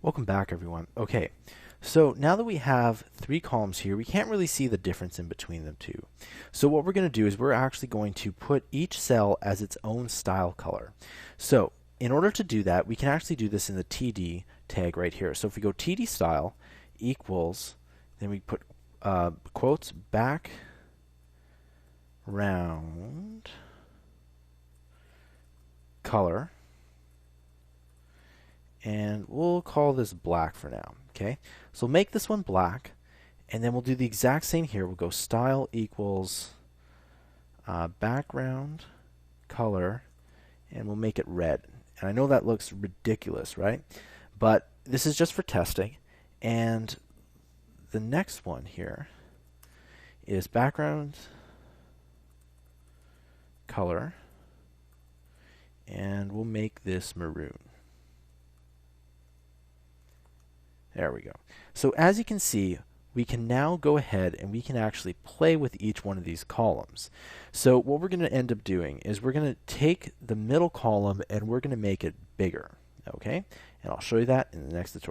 Welcome back, everyone. Okay, so now that we have three columns here, we can't really see the difference in between them two. So what we're going to do is we're actually going to put each cell as its own style color. So in order to do that, we can actually do this in the TD tag right here. So if we go TD style equals, then we put quotes background color, and we'll call this black for now. Okay, so we'll make this one black, and then we'll do the exact same here. We'll go style equals background color, and we'll make it red. And I know that looks ridiculous, right? But this is just for testing. And the next one here is background color, and we'll make this maroon. There we go. So as you can see, we can now go ahead and we can actually play with each one of these columns. So what we're going to end up doing is we're going to take the middle column and we're going to make it bigger. Okay? And I'll show you that in the next tutorial.